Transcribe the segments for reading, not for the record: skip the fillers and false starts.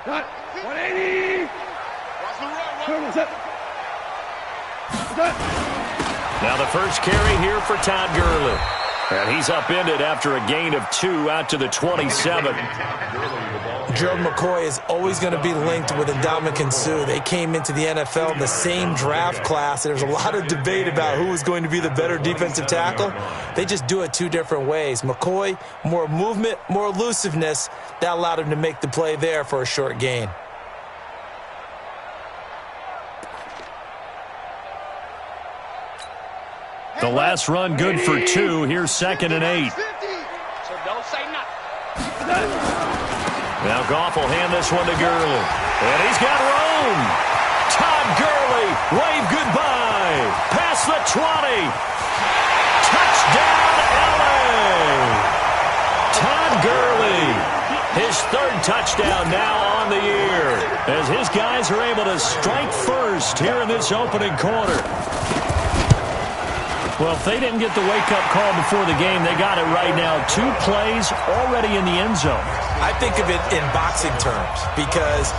Cut. 180. Now the first carry here for Todd Gurley. And he's upended after a gain of 2 out to the 27. Gerald McCoy is always going to be linked with Ndamukong Suh. They came into the NFL in the same draft class. There's a lot of debate about who was going to be the better defensive tackle. They just do it 2 different ways. McCoy, more movement, more elusiveness. That allowed him to make the play there for a short gain. The last run good for 2. Here's 2nd and 8. So don't say nothing. Now Goff will hand this one to Gurley. And he's got room. Todd Gurley, wave goodbye. Past the 20. Touchdown, LA. Todd Gurley, his 3rd touchdown now on the year, as his guys are able to strike first here in this opening quarter. Well, if they didn't get the wake-up call before the game, they got it right now. 2 plays already in the end zone. I think of it in boxing terms, because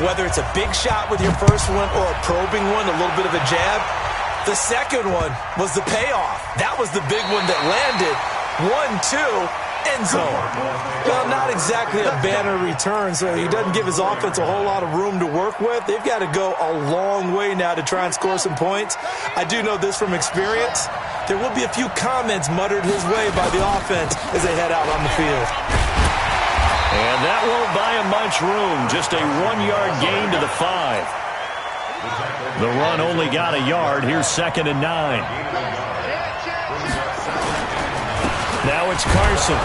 whether it's a big shot with your first one or a probing one, a little bit of a jab, the second one was the payoff. That was the big one that landed. 1-2. End zone. Well, not exactly a banner return, so he doesn't give his offense a whole lot of room to work with. They've got to go a long way now to try and score some points. I do know this from experience. There will be a few comments muttered his way by the offense as they head out on the field. And that won't buy him much room. Just a 1-yard gain to the 5. The run only got a yard. Here's 2nd and 9. Now it's Carson.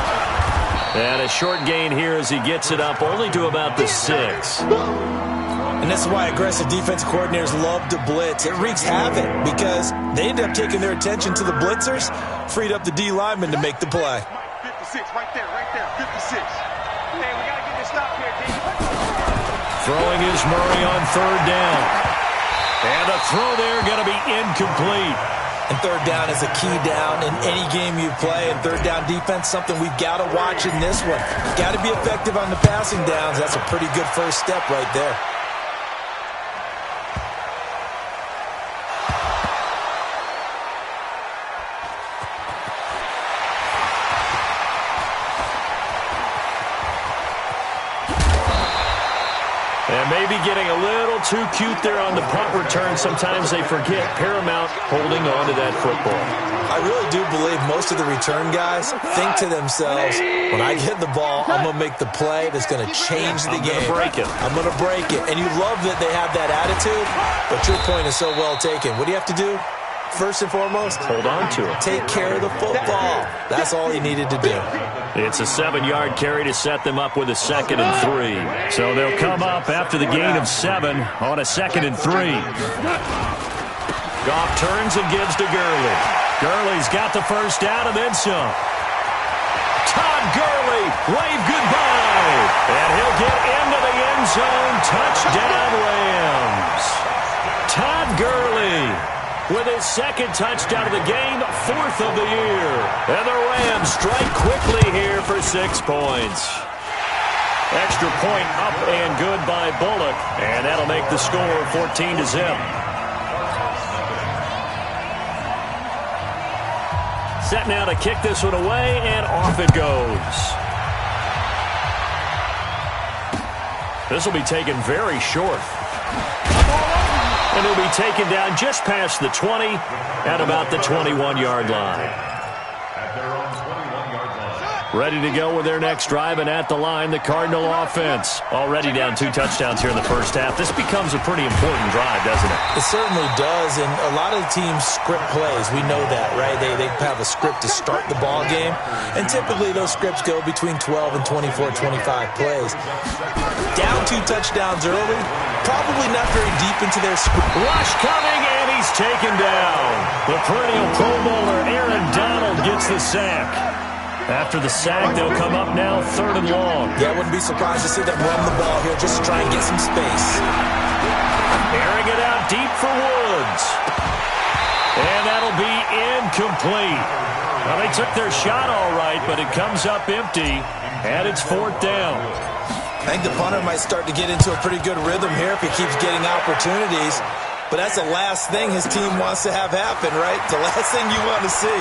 And a short gain here as he gets it up only to about the 6. And this is why aggressive defense coordinators love to blitz. It wreaks havoc because they end up taking their attention to the blitzers, freed up the D lineman to make the play. 56, right there, 56. Hey, we got to get this stop here, D. Throwing is Murray on 3rd down. And the throw there going to be incomplete. And 3rd down is a key down in any game you play. And 3rd down defense, something we've got to watch in this one. Got to be effective on the passing downs. That's a pretty good first step right there. And maybe getting a little too cute there on the punt return. Sometimes they forget paramount holding on to that football. I really do believe most of the return guys think to themselves, when I get the ball, I'm going to make the play that's going to change the game. I'm going to break it. And you love that they have that attitude, but your point is so well taken. What do you have to do? First and foremost, hold on to it. Take care of the football. That's all he needed to do. It's a 7-yard carry to set them up with a 2nd and 3. So they'll come up after the gain of 7 on a 2nd and 3. Goff turns and gives to Gurley. Gurley's got the first down and then some. Todd Gurley, wave goodbye. And he'll get into the end zone. Touchdown, Rams. Todd Gurley with his 2nd touchdown of the game, 4th of the year. And the Rams strike quickly here for 6 points. Extra point up and good by Bullock. And that'll make the score 14-0. Set now to kick this one away, and off it goes. This will be taken very short. And he'll be taken down just past the 20 at about the 21-yard line. Ready to go with their next drive, and at the line, the Cardinal offense. Already down 2 touchdowns here in the first half. This becomes a pretty important drive, doesn't it? It certainly does, and a lot of the teams script plays. We know that, right? They have a script to start the ball game, and typically those scripts go between 12 and 24, 25 plays. Down 2 touchdowns early, probably not very deep into their script. Rush coming, and he's taken down. The perennial Pro Bowler Aaron Donald gets the sack. After the sack, they'll come up now 3rd and long. Yeah, I wouldn't be surprised to see them run the ball here, just to try and get some space. Airing it out deep for Woods. And that'll be incomplete. Well, they took their shot all right, but it comes up empty, and it's 4th down. I think the punter might start to get into a pretty good rhythm here if he keeps getting opportunities. But that's the last thing his team wants to have happen, right? The last thing you want to see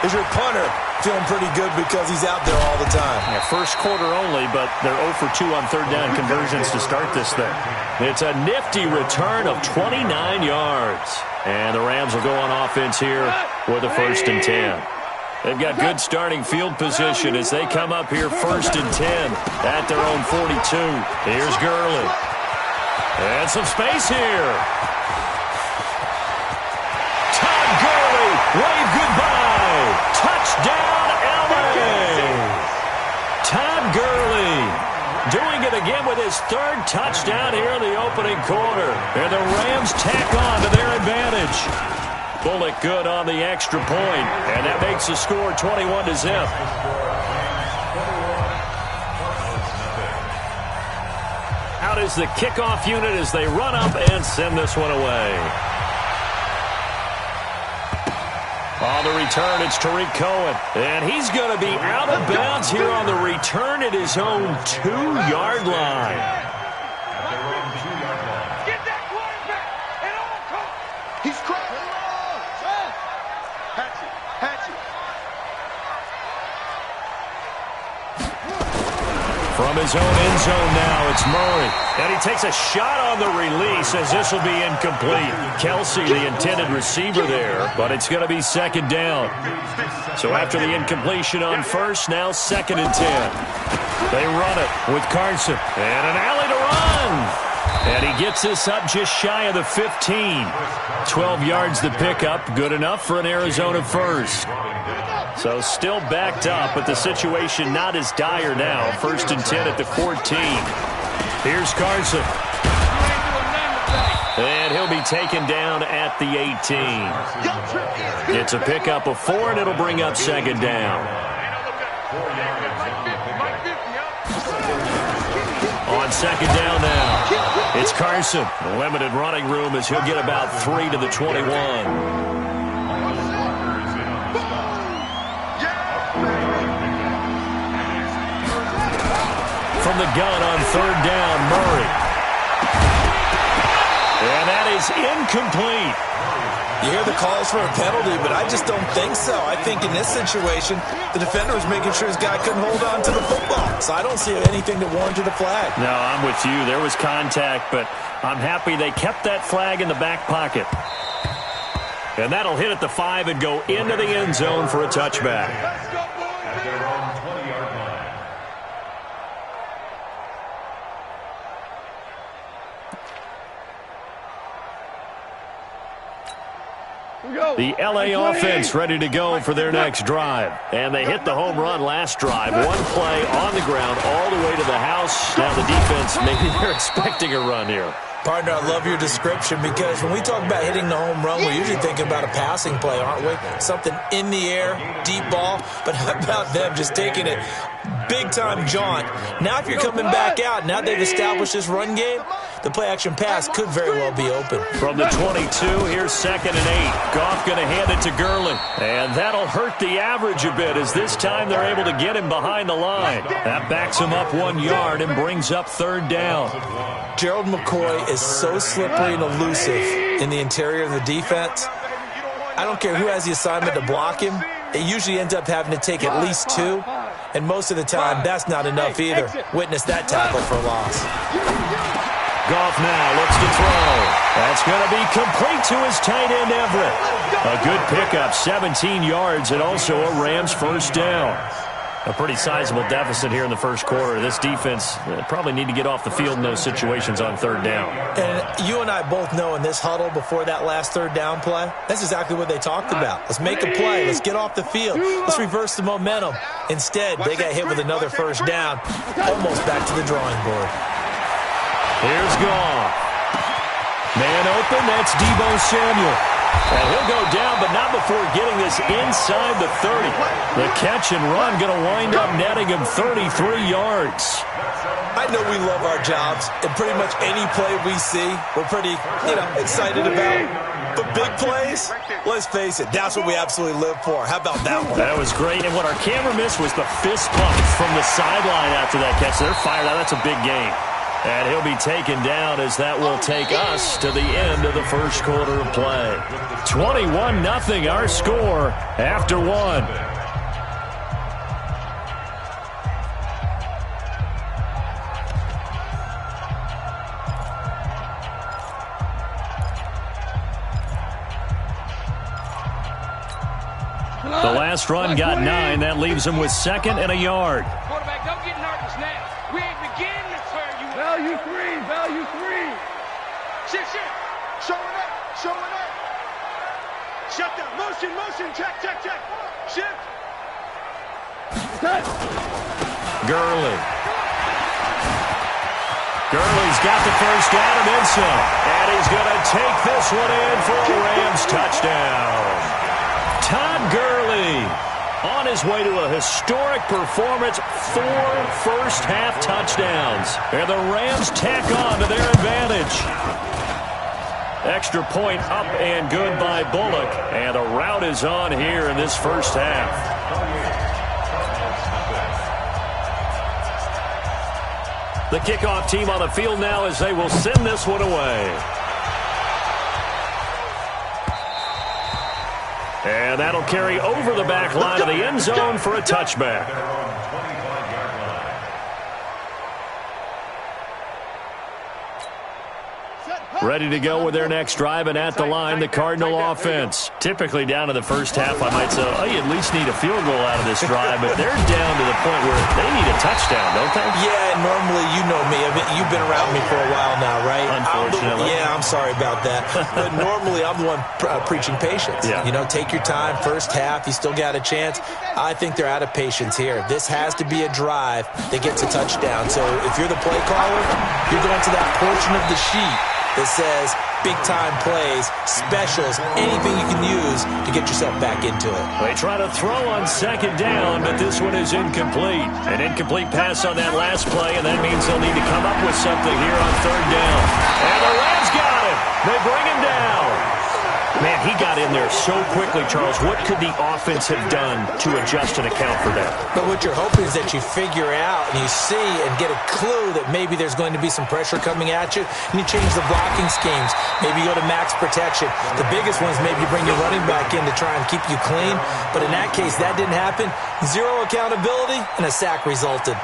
is your punter feeling pretty good because he's out there all the time. Yeah, first quarter only, but they're 0 for 2 on third down conversions to start this thing. It's a nifty return of 29 yards. And the Rams will go on offense here with a 1st and 10. They've got good starting field position as they come up here 1st and 10 at their own 42. Here's Gurley. And some space here. Todd Gurley, wave goodbye. Touchdown, LA. Todd Gurley doing it again with his 3rd touchdown here in the opening quarter. And the Rams tack on to their advantage. Bullock good on the extra point, and that makes the score 21-0. Out is the kickoff unit as they run up and send this one away. On the return, it's Tariq Cohen, and he's going to be out of bounds here on the return at his own 2-yard line. Get that quarterback at all costs. He's crying. From his own end zone now, it's Murray. And he takes a shot on the release as this will be incomplete. Kelsey, the intended receiver there, but it's going to be 2nd down. So after the incompletion on 1st, now 2nd and 10. They run it with Carson. And an alley to run. And he gets this up just shy of the 15. 12 yards to pick up. Good enough for an Arizona 1st. So still backed up, but the situation not as dire now. 1st and 10 at the 14. Here's Carson. And he'll be taken down at the 18. It's a pickup of 4, and it'll bring up 2nd down. On 2nd down now, it's Carson. Limited running room as he'll get about 3 to the 21. From the gun on 3rd down, Murray. And that is incomplete. You hear the calls for a penalty, but I just don't think so. I think in this situation, the defender was making sure his guy couldn't hold on to the football. So I don't see anything that warranted a flag. No, I'm with you. There was contact, but I'm happy they kept that flag in the back pocket. And that'll hit at the 5 and go into the end zone for a touchback. The L.A. offense ready to go for their next drive. And they hit the home run last drive. One play on the ground all the way to the house. Now the defense, maybe they're expecting a run here. Partner, I love your description because when we talk about hitting the home run, we're usually thinking about a passing play, aren't we? Something in the air, deep ball. But how about them just taking it big-time jaunt? Now if you're coming back out, now they've established this run game, the play-action pass could very well be open. From the 22, here's 2nd and 8. Goff going to hand it to Gurley. And that'll hurt the average a bit as this time they're able to get him behind the line. That backs him up 1 yard and brings up 3rd down. Gerald McCoy is so slippery and elusive in the interior of the defense. I don't care who has the assignment to block him. It usually ends up having to take at least 2. And most of the time, that's not enough either. Witness that tackle for loss. Goff now looks to throw. That's going to be complete to his tight end, Everett. A good pickup, 17 yards, and also a Rams 1st down. A pretty sizable deficit here in the first quarter. This defense probably need to get off the field in those situations on 3rd down. And you and I both know in this huddle before that last 3rd down play, that's exactly what they talked about. Let's make a play. Let's get off the field. Let's reverse the momentum. Instead, they got hit with another 1st down, almost back to the drawing board. Here's Goff. Man open, that's Deebo Samuel. And he'll go down, but not before getting this inside the 30. The catch and run going to wind up netting him 33 yards. I know we love our jobs, and pretty much any play we see, we're pretty, excited about. But big plays, let's face it, that's what we absolutely live for. How about that one? That was great, and what our camera missed was the fist pump from the sideline after that catch. They're fired out. That's a big game. And he'll be taken down as that will take us to the end of the first quarter of play. 21-0 our score after one. The last run got 9. That leaves him with 2nd and a yard. Quarterback, don't get nervous now. We ain't beginning to turn you. Value three. Shift. Showing up. Shut down. Motion. Check. Shift. Gurley's got the first down and then some. And he's going to take this one in for a Rams touchdown. Todd Gurley on his way to a historic performance, 4 first-half touchdowns. And the Rams tack on to their advantage. Extra point up and good by Bullock. And the rout is on here in this first half. The kickoff team on the field now as they will send this one away. And that'll carry over the back line of the end zone for a touchback. Ready to go with their next drive, and at the line, the Cardinal offense. Typically down to the first half, I might say, oh, you at least need a field goal out of this drive, but they're down to the point where they need a touchdown, don't they? Yeah, normally, you know me. You've been around me for a while now, right? Unfortunately. I'm sorry about that. But normally, I'm the one preaching patience. Yeah. Take your time. First half, you still got a chance. I think they're out of patience here. This has to be a drive that gets a touchdown. So if you're the play caller, you're going to that portion of the sheet that says big-time plays, specials, anything you can use to get yourself back into it. They try to throw on 2nd down, but this one is incomplete. An incomplete pass on that last play, and that means they'll need to come up with something here on 3rd down. And the Rams got him. They bring him down. Man, he got in there so quickly, Charles. What could the offense have done to adjust and account for that? But what you're hoping is that you figure out and you see and get a clue that maybe there's going to be some pressure coming at you, and you change the blocking schemes. Maybe you go to max protection. The biggest one is maybe you bring your running back in to try and keep you clean. But in that case, that didn't happen. 0 accountability, and a sack resulted.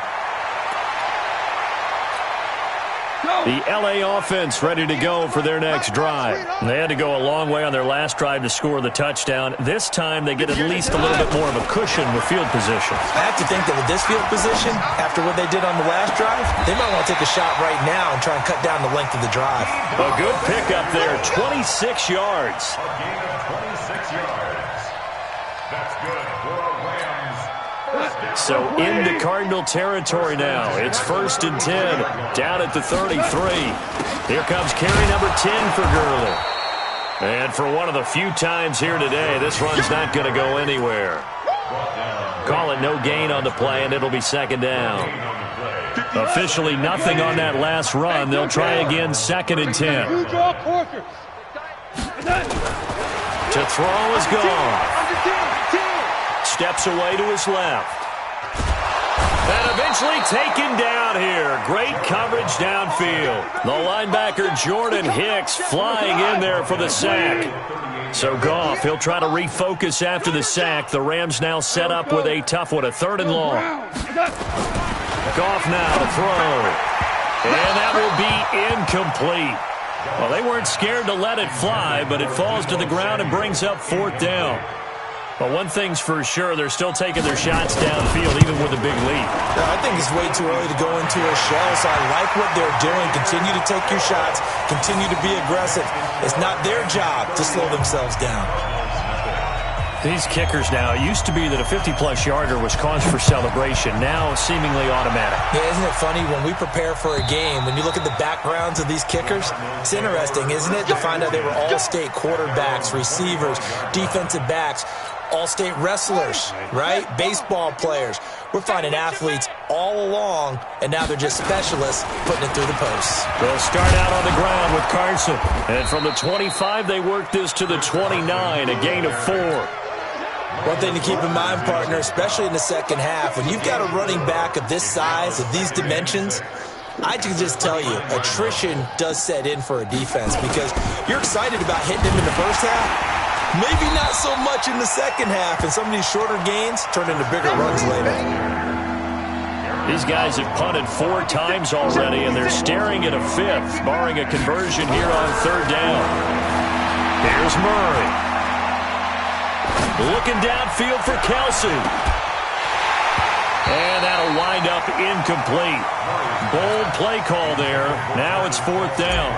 The L.A. offense ready to go for their next drive. They had to go a long way on their last drive to score the touchdown. This time they get at least a little bit more of a cushion with field position. I have to think that with this field position, after what they did on the last drive, they might want to take a shot right now and try and cut down the length of the drive. A good pickup there, 26 yards. That's good for Rams. So into Cardinal territory now. It's 1st and 10, down at the 33. Here comes carry number 10 for Gurley. And for one of the few times here today, this run's not going to go anywhere. Call it no gain on the play, and it'll be 2nd down. Officially nothing on that last run. They'll try again, 2nd and 10. To throw is gone. Steps away to his left. And eventually taken down here. Great coverage downfield. The linebacker Jordan Hicks flying in there for the sack. So Goff, he'll try to refocus after the sack. The Rams now set up with a tough one, a 3rd and long. Goff now to throw. And that will be incomplete. Well, they weren't scared to let it fly, but it falls to the ground and brings up 4th down. But one thing's for sure, they're still taking their shots downfield, even with a big lead. I think it's way too early to go into a shell, so I like what they're doing. Continue to take your shots. Continue to be aggressive. It's not their job to slow themselves down. These kickers now, it used to be that a 50-plus yarder was cause for celebration. Now, seemingly automatic. Yeah, isn't it funny when we prepare for a game, when you look at the backgrounds of these kickers, it's interesting, isn't it, to find out they were all-state quarterbacks, receivers, defensive backs, all-state wrestlers, right? Baseball players. We're finding athletes all along, and now they're just specialists putting it through the posts. They'll start out on the ground with Carson. And from the 25, they work this to the 29, a gain of 4. One thing to keep in mind, partner, especially in the second half, when you've got a running back of this size, of these dimensions, I can just tell you, attrition does set in for a defense because you're excited about hitting him in the first half. Maybe not so much in the second half, and some of these shorter gains turn into bigger runs later. These guys have punted 4 times already, and they're staring at a 5th, barring a conversion here on 3rd down. Here's Murray. Looking downfield for Kelsey. And that'll wind up incomplete. Bold play call there. Now it's 4th down.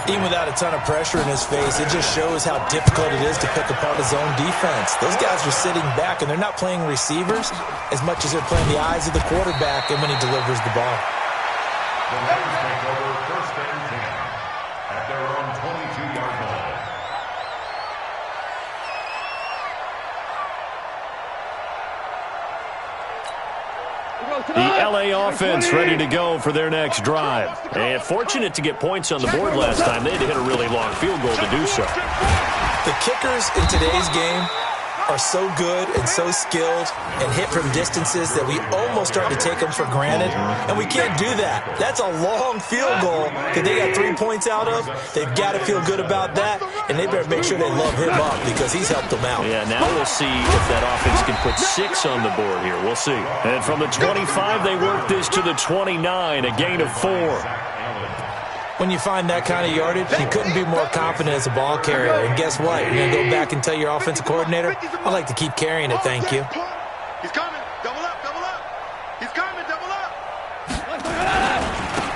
Even without a ton of pressure in his face, it just shows how difficult it is to pick apart his own defense. Those guys are sitting back, and they're not playing receivers as much as they're playing the eyes of the quarterback and when he delivers the ball. The Lions take over 1st and 10 at their own 22-yard line. The LA offense ready to go for their next drive. And fortunate to get points on the board last time. They had to hit a really long field goal to do so. The kickers in today's game are so good and so skilled and hit from distances that we almost start to take them for granted, and we can't do that. That's a long field goal that they got 3 points out of. They've got to feel good about that, and they better make sure they love him up because he's helped them out. Yeah, now we'll see if that offense can put 6 on the board here. We'll see. And from the 25, they work this to the 29, a gain of 4. When you find that kind of yardage, you couldn't be more confident as a ball carrier. And guess what? You're going to go back and tell your offensive coordinator, I'd like to keep carrying it, thank you. He's coming. Double up, double up. He's coming, double up.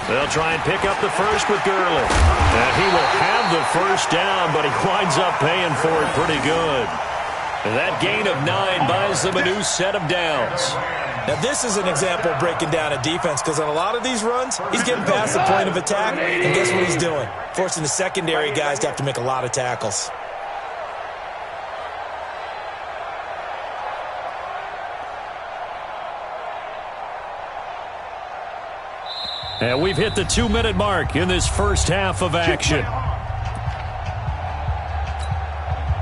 They'll try and pick up the first with Gurley. And he will have the first down, but he winds up paying for it pretty good. And that gain of 9 buys them a new set of downs. Now, this is an example of breaking down a defense because on a lot of these runs, he's getting past the point of attack, and guess what he's doing? Forcing the secondary guys to have to make a lot of tackles. And we've hit the 2-minute mark in this first half of action.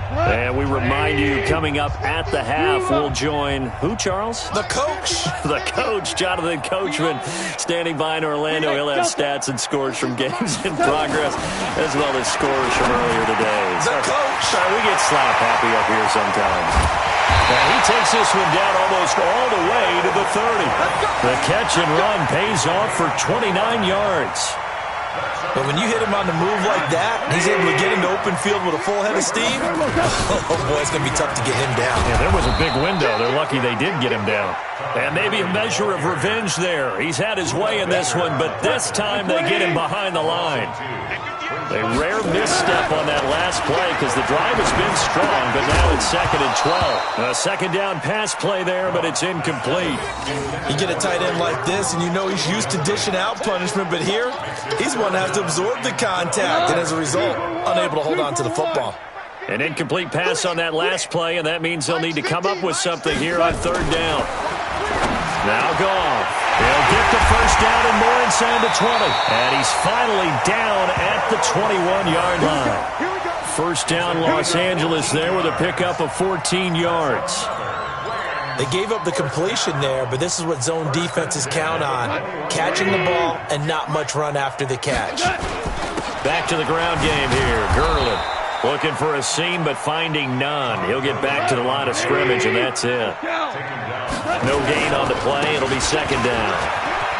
And we remind you, coming up at the half, we'll join who, Charles? The coach. The coach, Jonathan Coachman, standing by in Orlando. He'll have stats and scores from games in progress, as well as scores from earlier today. The coach. Sorry, we get slap happy up here sometimes. And he takes this one down almost all the way to the 30. The catch and run pays off for 29 yards. But when you hit him on the move like that, he's able to get into open field with a full head of steam. Oh, boy, it's going to be tough to get him down. Yeah, there was a big window. They're lucky they did get him down. And maybe a measure of revenge there. He's had his way in this one, but this time they get him behind the line. A rare misstep on that last play because the drive has been strong, but now it's 2nd and 12. A second down pass play there, but it's incomplete. You get a tight end like this, and you know he's used to dishing out punishment, but here, he's one that has to absorb the contact, and as a result, unable to hold on to the football. An incomplete pass on that last play, and that means they'll need to come up with something here on 3rd down. Now gone. He'll get the first down and more inside the 20. And he's finally down at the 21-yard line. First down, Los Angeles there with a pickup of 14 yards. They gave up the completion there, but this is what zone defenses count on. Catching the ball and not much run after the catch. Back to the ground game here. Gurley looking for a seam, but finding none. He'll get back to the line of scrimmage, and that's it. No gain on the play. It'll be 2nd down.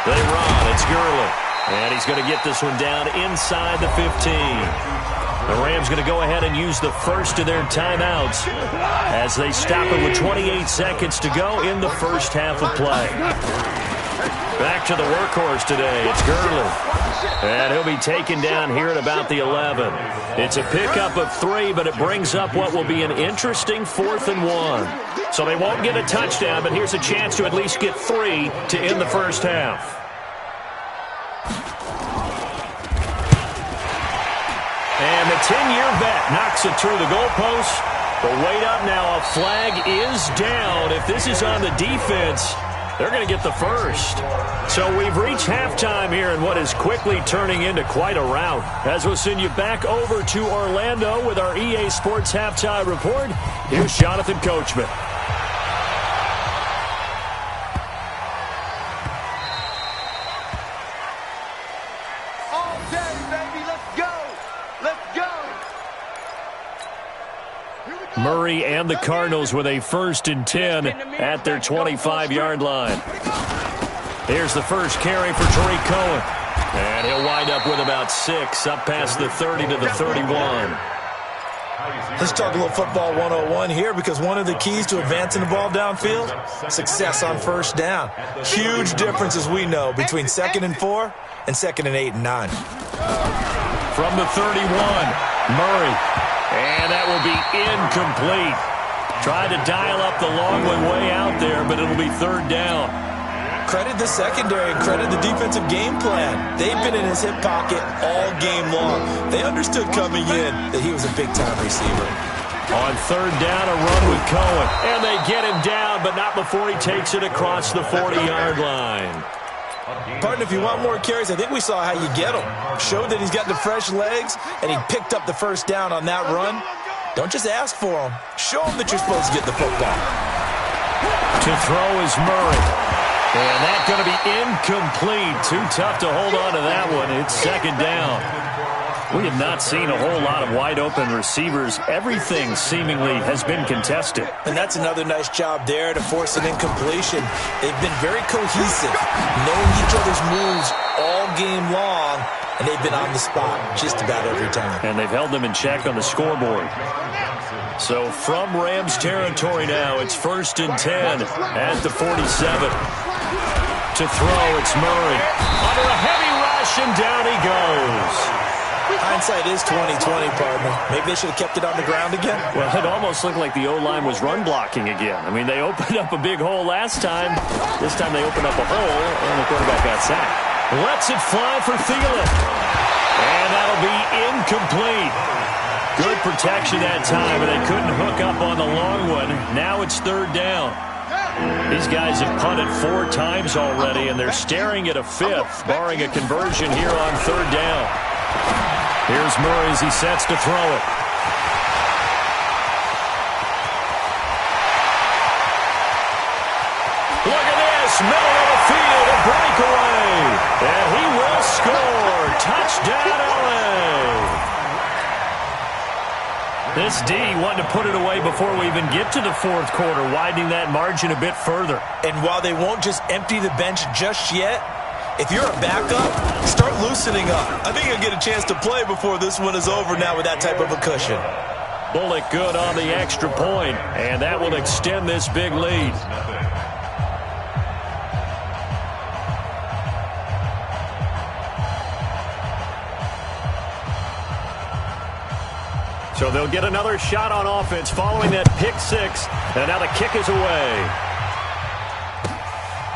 They run. It's Gurley. And he's going to get this one down inside the 15. The Rams going to go ahead and use the first of their timeouts as they stop it with 28 seconds to go in the first half of play. Back to the workhorse today. It's Gurley. And he'll be taken down here at about the 11. It's a pickup of 3, but it brings up what will be an interesting 4th and 1. So they won't get a touchdown, but here's a chance to at least get 3 to end the first half. And the 10-year vet knocks it through the goalpost. But wait up now. A flag is down. If this is on the defense, they're going to get the first. So we've reached halftime here in what is quickly turning into quite a rout. As we'll send you back over to Orlando with our EA Sports Halftime Report, here's Jonathan Coachman. All day, baby. Let's go. Let's go. Murray and the Cardinals with a 1st and 10 at their 25-yard line. Here's the first carry for Tariq Cohen. And he'll wind up with about 6 up past the 30 to the 31. Let's talk a little football 101 here, because one of the keys to advancing the ball downfield, success on first down. Huge difference, as we know, between 2nd and 4 and 2nd and 8 and 9. From the 31, Murray. And that will be incomplete. Tried to dial up the long one way out there, but it'll be 3rd down. Credit the secondary and credit the defensive game plan. They've been in his hip pocket all game long. They understood coming in that he was a big-time receiver. On 3rd down, a run with Cohen. And they get him down, but not before he takes it across the 40-yard line. Partner, if you want more carries, I think we saw how you get him. Showed that he's got the fresh legs, and he picked up the first down on that run. Don't just ask for him. Show him that you're supposed to get the football. To throw is Murray. And that's going to be incomplete. Too tough to hold on to that one. It's 2nd down. We have not seen a whole lot of wide-open receivers. Everything seemingly has been contested. And that's another nice job there to force an incompletion. They've been very cohesive, knowing each other's moves all game long, and they've been on the spot just about every time. And they've held them in check on the scoreboard. So from Rams territory now, it's 1st and 10 at the 47. To throw, it's Murray. Under a heavy rush, and down he goes. Hindsight is 20/20, partner. Maybe they should have kept it on the ground again. Well, it almost looked like the O-line was run blocking again. I mean, they opened up a big hole last time. This time they opened up a hole, and the quarterback got sacked. Lets it fly for Thielen. And that'll be incomplete. Good protection that time, but they couldn't hook up on the long one. Now it's 3rd down. These guys have punted 4 times already, and they're staring at a 5th, barring a conversion here on 3rd down. Here's Murray as he sets to throw it. Look at this, middle of the field, a breakaway. And he will score. Touchdown, LA. This D wanting to put it away before we even get to the 4th quarter, widening that margin a bit further. And while they won't just empty the bench just yet, if you're a backup, start loosening up. I think you'll get a chance to play before this one is over now with that type of a cushion. Bullock good on the extra point, and that will extend this big lead. So they'll get another shot on offense following that pick 6, and now the kick is away.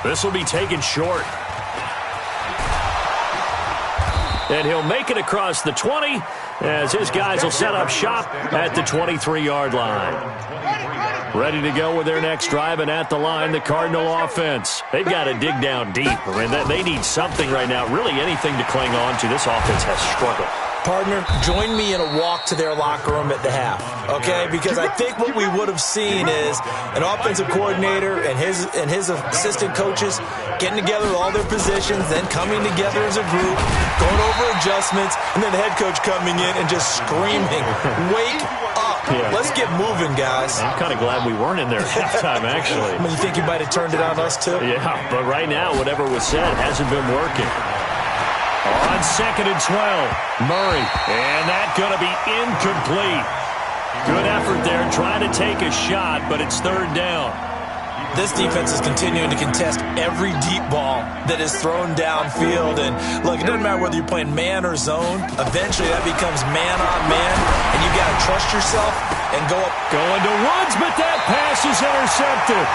This will be taken short. And he'll make it across the 20 as his guys will set up shop at the 23-yard line. Ready to go with their next drive, and at the line, the Cardinal offense. They've got to dig down deep. I mean, they need something right now, really anything to cling on to. This offense has struggled. Partner, join me in a walk to their locker room at the half, okay? Because I think what we would have seen is an offensive coordinator and his assistant coaches getting together with all their positions, then coming together as a group, going over adjustments, and then the head coach coming in and just screaming, "Wake up. Yeah. Let's get moving, guys." I'm kind of glad we weren't in there at halftime, actually. I mean, you think you might have turned it on us, too? Yeah, but right now, whatever was said hasn't been working. On 2nd and 12, Murray, and that's going to be incomplete. Good effort there, trying to take a shot, but it's 3rd down. This defense is continuing to contest every deep ball that is thrown downfield. And look, it doesn't matter whether you're playing man or zone. Eventually, that becomes man on man, and you got to trust yourself and go up. Going to Woods, but that pass is intercepted.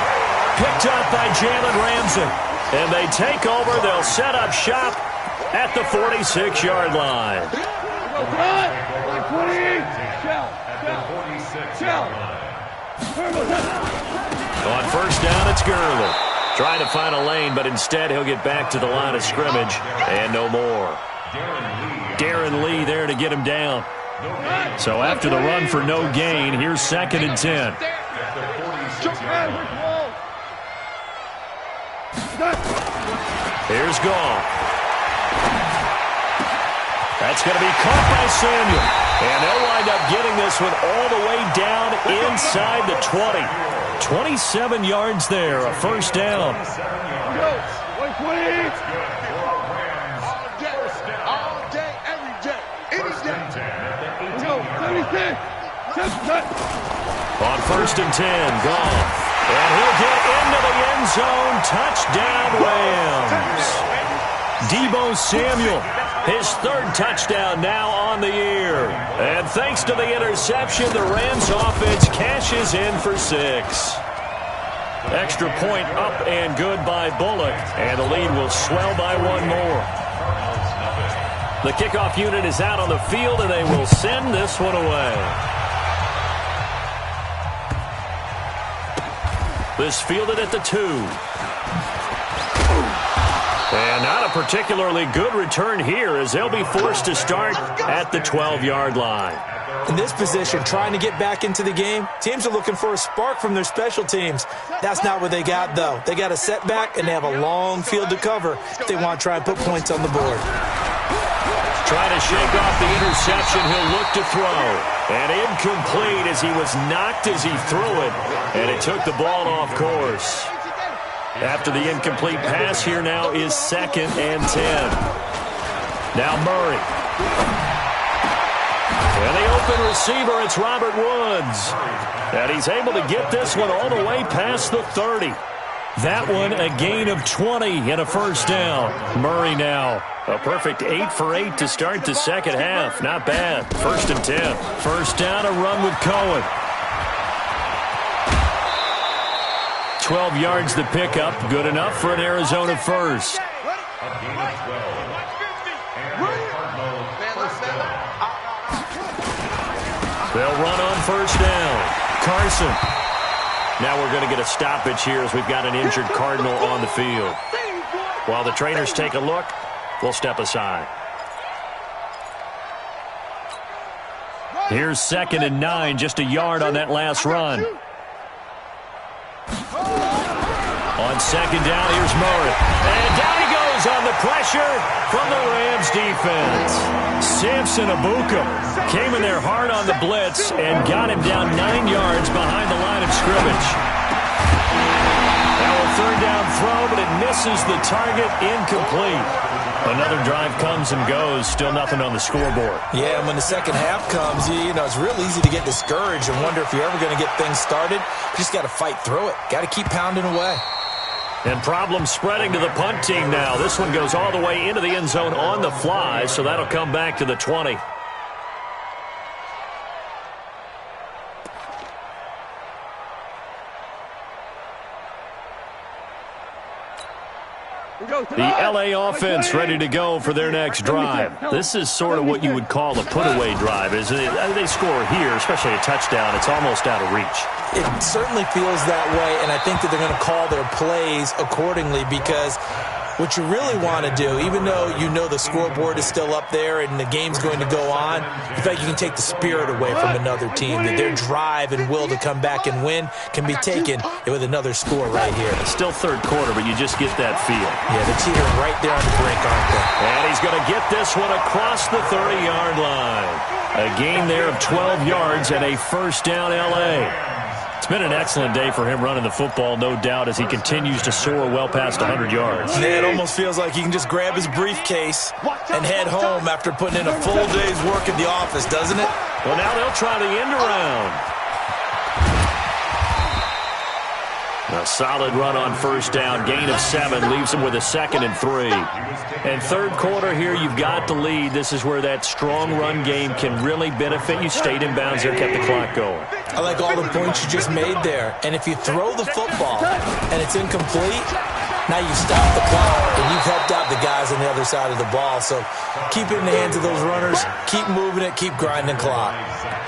Picked up by Jalen Ramsey. And they take over. They'll set up shop at the 46-yard line. On first down, it's Gurley. Trying to find a lane, but instead he'll get back to the line of scrimmage and no more. Darren Lee there to get him down. So after the run for no gain, here's 2nd and 10. Here's Goff. That's going to be caught by Samuel. And they'll wind up getting this one all the way down inside the 20. 27 yards there, a first down. On first and 10, Goff. And he'll get into the end zone. Touchdown, Rams. Deebo Samuel, his 3rd touchdown now on the year. And thanks to the interception, the Rams offense cashes in for 6. Extra point up and good by Bullock. And the lead will swell by 1 more. The kickoff unit is out on the field, and they will send this one away. This fielded at the 2. And not a particularly good return here as they'll be forced to start at the 12-yard line. In this position, trying to get back into the game, teams are looking for a spark from their special teams. That's not what they got, though. They got a setback, and they have a long field to cover if they want to try and put points on the board. Trying to shake off the interception, he'll look to throw. And incomplete as he was knocked as he threw it. And it took the ball off course. After the incomplete pass, here now is 2nd and 10. Now Murray. And the open receiver, it's Robert Woods. And he's able to get this one all the way past the 30. That one a gain of 20 and a first down. Murray now. A perfect 8 for 8 to start the second half. Not bad. 1st and 10. First down, a run with Cohen. 12 yards to pick up. Good enough for an Arizona first. They'll run on first down. Carson. Now we're going to get a stoppage here as we've got an injured Cardinal on the field. While the trainers take a look, we'll step aside. Here's 2nd and 9, just a yard on that last run. On second down, here's Murray. And down he goes on the pressure from the Rams defense. Samson Abuka came in there hard on the blitz and got him down 9 yards behind the line of scrimmage. Now a third down throw, but it misses the target, incomplete. Another drive comes and goes, still nothing on the scoreboard. Yeah, and when the second half comes, you know, it's real easy to get discouraged and wonder if you're ever going to get things started. You just got to fight through it. Got to keep pounding away. And problems spreading to the punt team now. This one goes all the way into the end zone on the fly, so that'll come back to the 20. The L.A. offense ready to go for their next drive. This is sort of what you would call a put-away drive. As they score here, especially a touchdown, it's almost out of reach. It certainly feels that way, and I think that they're going to call their plays accordingly because what you really want to do, even though you know the scoreboard is still up there and the game's going to go on, in fact, you can take the spirit away from another team, that their drive and will to come back and win can be taken with another score right here. It's still third quarter, but you just get that feel. Yeah, they're teetering right there on the brink, aren't they? And he's going to get this one across the 30-yard line. A gain there of 12 yards and a first down L.A. It's been an excellent day for him running the football, no doubt, as he continues to soar well past 100 yards. Yeah, it almost feels like he can just grab his briefcase and head home after putting in a full day's work at the office, doesn't it? Well, now they'll try the end around. And they'll run on first down. And they'll get this one across the 30-yard line. A gain there of 12 yards and a first down L.A. It's been an excellent day for him running the football, no doubt, as he continues to soar well past 100 yards. Yeah, it almost feels like he can just grab his briefcase and head home after putting in a full day's work at the office, doesn't it? Well, now they'll try the end around. A solid run on first down. Gain of 7 leaves them with a 2nd and 3. And third quarter here, you've got the lead. This is where that strong run game can really benefit you. Stayed in bounds there, kept the clock going. I like all the points you just made there. And if you throw the football and it's incomplete, now you stop the clock and you've helped out the guys on the other side of the ball. So keep it in the hands of those runners. Keep moving it. Keep grinding clock.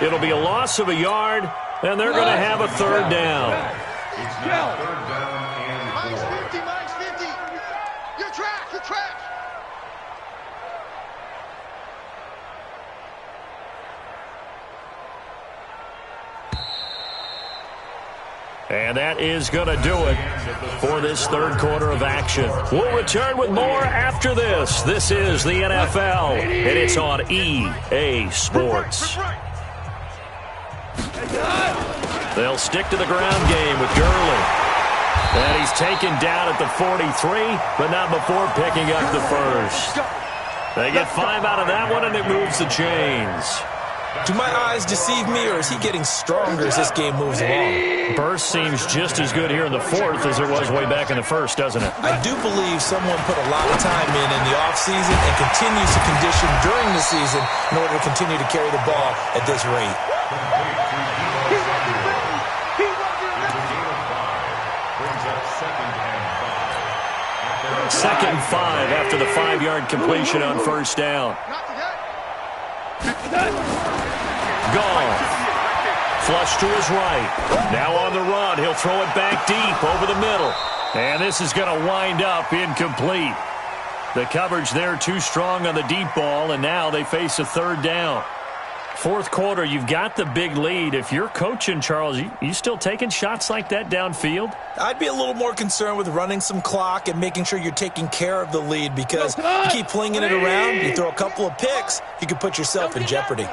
It'll be a loss of a yard, and they're going to have a third down. It's now third down and 4. Minus 50. Your track. And that is going to do it for this third quarter of action. We'll return with more after this. This is the NFL, and it's on EA Sports. They'll stick to the ground game with Gurley. And he's taken down at the 43, but not before picking up the first. They get 5 out of that one, and it moves the chains. Do my eyes deceive me, or is he getting stronger as this game moves along? Burst seems just as good here in the fourth as it was way back in the first, doesn't it? I do believe someone put a lot of time in the offseason and continues to condition during the season in order to continue to carry the ball at this rate. Second and 5 after the 5-yard completion on first down. Gone. Flush to his right. Now on the run. He'll throw it back deep over the middle. And this is going to wind up incomplete. The coverage there too strong on the deep ball, and now they face a third down. Fourth quarter, you've got the big lead. If you're coaching, Charles, you still taking shots like that downfield? I'd be a little more concerned with running some clock and making sure you're taking care of the lead, because you keep flinging it around, you throw a couple of picks, you can put yourself in jeopardy.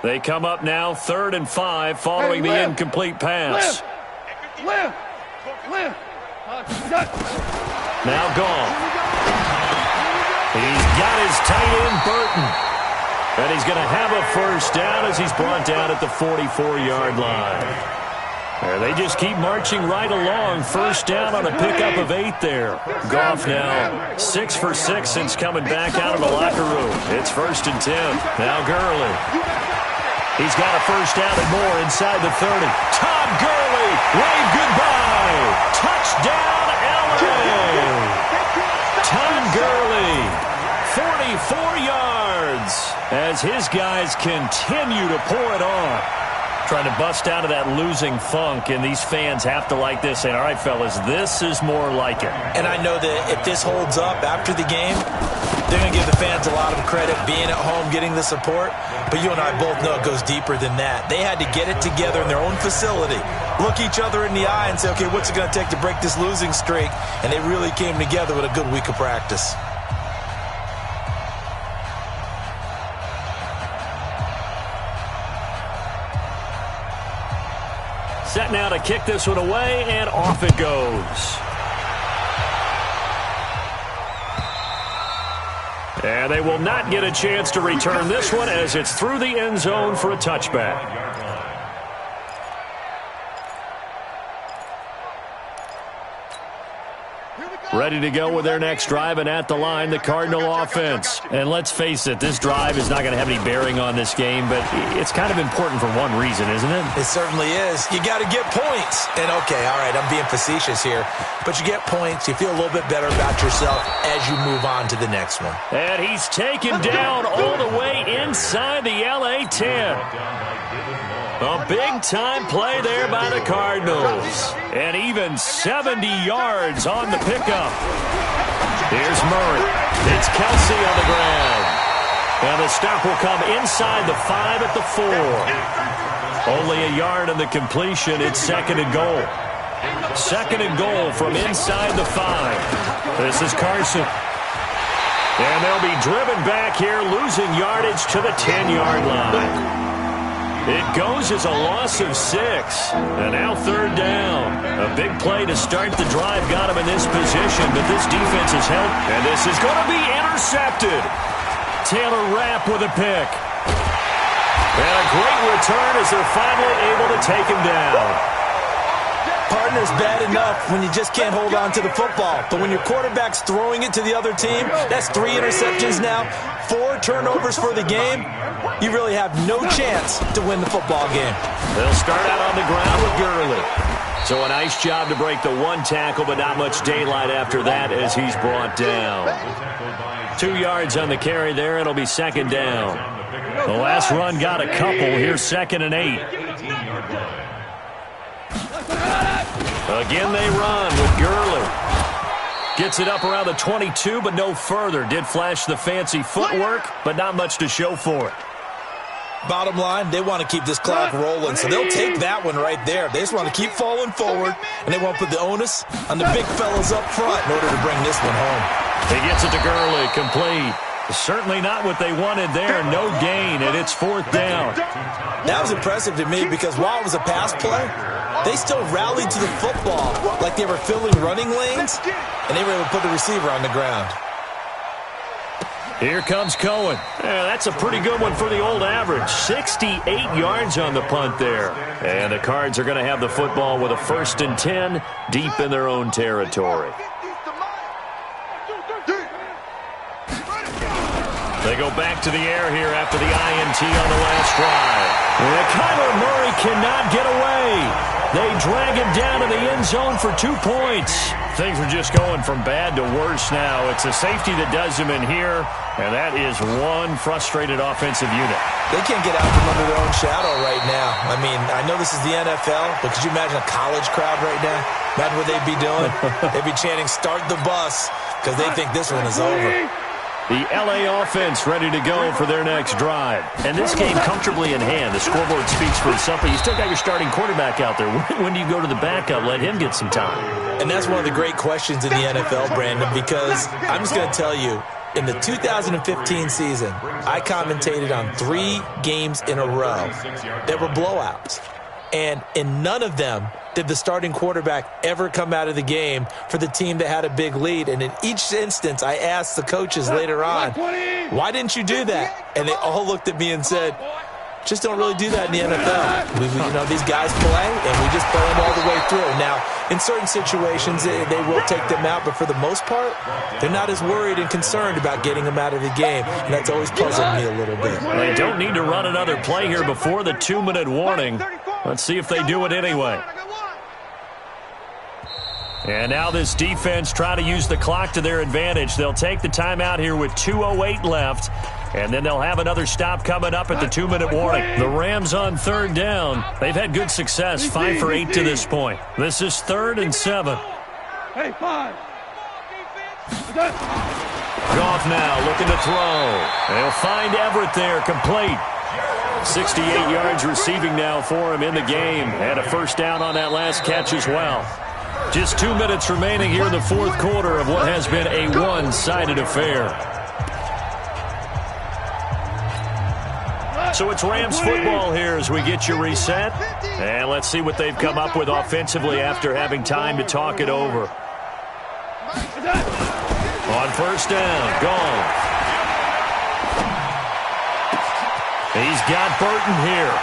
They come up now 3rd and 5 following the incomplete pass. Now gone. He's got his tight end, Burton. And he's going to have a first down as he's brought down at the 44-yard line. And they just keep marching right along. First down on a pickup of 8 there. Goff now 6 for 6 since coming back out of the locker room. It's 1st and 10. Now Gurley. He's got a first down and more inside the 30. Todd Gurley, wave goodbye. Touchdown, LA. Todd Gurley, 44 yards as his guys continue to pour it on. Trying to bust out of that losing funk, and these fans have to like this, saying, all right, fellas, this is more like it. And I know that if this holds up after the game, they're going to give the fans a lot of credit being at home, getting the support. But you and I both know it goes deeper than that. They had to get it together in their own facility, look each other in the eye and say, okay, what's it going to take to break this losing streak? And they really came together with a good week of practice. Set now to kick this one away, and off it goes. And they will not get a chance to return this one as it's through the end zone for a touchback. Ready to go with their next drive, and at the line, the Cardinal offense. And let's face it, this drive is not going to have any bearing on this game, but it's kind of important for one reason, isn't it? It certainly is. You got to get points. And, okay, all right, I'm being facetious here, but you get points, you feel a little bit better about yourself as you move on to the next one. And he's taken down all the way inside the LA 10. A big-time play there by the Cardinals. And even 70 yards on the pickup. Here's Murray. It's Kelsey on the ground. And the stop will come inside the 5 at the 4. Only a yard on the completion. It's 2nd and goal. 2nd and goal from inside the 5. This is Carson. And they'll be driven back here, losing yardage to the 10-yard line. It goes as a loss of 6. And now 3rd down. A big play to start the drive got him in this position, but this defense has helped. And this is going to be intercepted. Taylor Rapp with a pick. And a great return as they're finally able to take him down. Partner's bad enough when you just can't hold on to the football. But when your quarterback's throwing it to the other team, that's 3 interceptions now, 4 turnovers for the game. You really have no chance to win the football game. They'll start out on the ground with Gurley. So a nice job to break the 1 tackle, but not much daylight after that as he's brought down. 2 yards on the carry there. It'll be 2nd down. The last run got a couple. Here's 2nd and 8. Again they run with Gurley. Gets it up around the 22, but no further. Did flash the fancy footwork, but not much to show for it. Bottom line, they want to keep this clock rolling, so they'll take that one right there. They just want to keep falling forward, and they want to put the onus on the big fellas up front in order to bring this one home. He gets it to Gurley, complete. Certainly not what they wanted there. No gain, and it's 4th down. That was impressive to me because while it was a pass play, they still rallied to the football like they were filling running lanes, and they were able to put the receiver on the ground. Here comes Cohen. Yeah, that's a pretty good one for the old average. 68 yards on the punt there. And the Cards are going to have the football with a 1st and 10 deep in their own territory. They go back to the air here after the INT on the last drive. And Kyler Murray cannot get away. They drag him down to the end zone for 2 points. Things are just going from bad to worse now. It's a safety that does him in here, and that is one frustrated offensive unit. They can't get out from under their own shadow right now. I mean, I know this is the NFL, but could you imagine a college crowd right now? Imagine what they'd be doing. They'd be chanting, "Start the bus," because they think this one is over. The LA offense ready to go for their next drive. And this game comfortably in hand. The scoreboard speaks for itself, but you still got your starting quarterback out there. When do you go to the backup? Let him get some time. And that's one of the great questions in the NFL, Brandon, because I'm just going to tell you, in the 2015 season, I commentated on 3 games in a row that were blowouts. And in none of them did the starting quarterback ever come out of the game for the team that had a big lead. And in each instance, I asked the coaches later on, why didn't you do that? And they all looked at me and said, just don't really do that in the NFL. These guys play, and we just play them all the way through. Now, in certain situations, they will take them out, but for the most part, they're not as worried and concerned about getting them out of the game, and that's always puzzled me a little bit. They don't need to run another play here before the 2-minute warning. Let's see if they do it anyway. And now this defense try to use the clock to their advantage. They'll take the timeout here with 2:08 left. And then they'll have another stop coming up at the 2-minute warning. The Rams on 3rd down. They've had good success, 5 for 8 to this point. This is 3rd and 7. Hey, 5. Goff now looking to throw. They'll find Everett there, complete. 68 yards receiving now for him in the game. And a 1st down on that last catch as well. Just 2 minutes remaining here in the 4th quarter of what has been a one-sided affair. So it's Rams football here as we get you reset. And let's see what they've come up with offensively after having time to talk it over. On 1st down, Goff. He's got Burton here.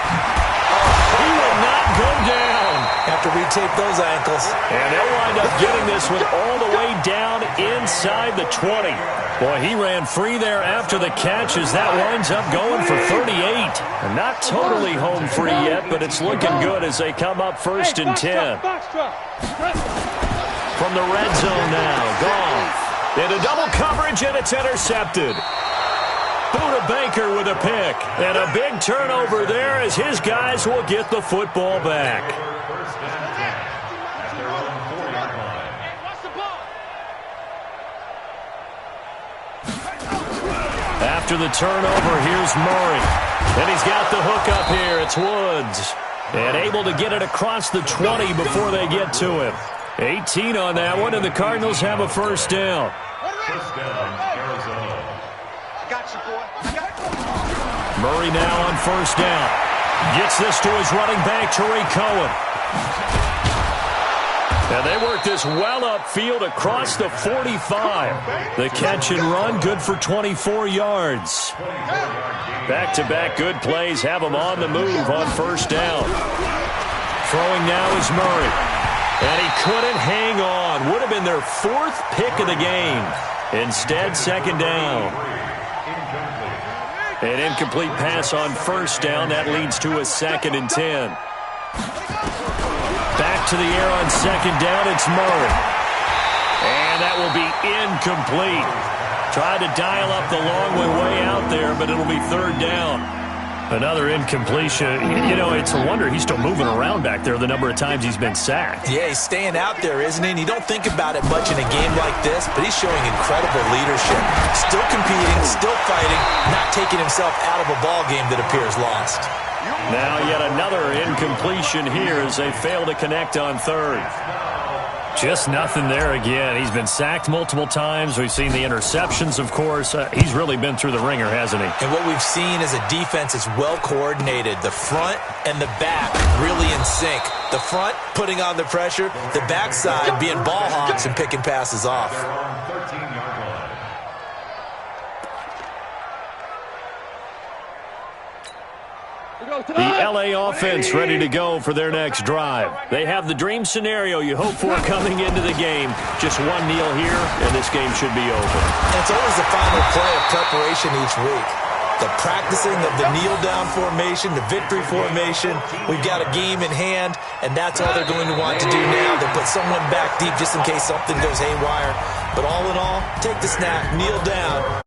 He will not go down. Have to retape those ankles. And they'll wind up getting this one all the way down inside the 20. Boy, he ran free there after the catch as that winds up going for 38. And not totally home free yet, but it's looking good as they come up 1st and 10. From the red zone now, Goff. Into double coverage, and it's intercepted. Buda Baker with a pick. And a big turnover there as his guys will get the football back. After the turnover, here's Murray. And he's got the hook up here. It's Woods. And able to get it across the 20 before they get to him. 18 on that one, and the Cardinals have a 1st down. First down, Arizona. Murray now on 1st down. Gets this to his running back, Tariq Cohen. And they work this well upfield across the 45. The catch and run, good for 24 yards. Back-to-back good plays have them on the move on 1st down. Throwing now is Murray. And he couldn't hang on. Would have been their 4th pick of the game. Instead, second down. An incomplete pass on first down. That leads to a 2nd and 10. Back to the air on second down. It's Murray. And that will be incomplete. Tried to dial up the long way out there, but it'll be 3rd down. Another incompletion. You know, it's a wonder he's still moving around back there the number of times he's been sacked. Yeah, he's staying out there, isn't he? And you don't think about it much in a game like this, but he's showing incredible leadership. Still competing, still fighting, not taking himself out of a ball game that appears lost. Now yet another incompletion here as they fail to connect on 3rd. Just nothing there again. He's been sacked multiple times. We've seen the interceptions, of course. He's really been through the ringer, hasn't he? And what we've seen is a defense that's well coordinated. The front and the back really in sync. The front putting on the pressure. The backside being ball hogs and picking passes off. The LA offense ready to go for their next drive. They have the dream scenario you hope for coming into the game. Just one kneel here, and this game should be over. It's always the final play of preparation each week. The practicing of the kneel-down formation, the victory formation. We've got a game in hand, and that's all they're going to want to do now. They'll put someone back deep just in case something goes haywire. But all in all, take the snap, kneel down,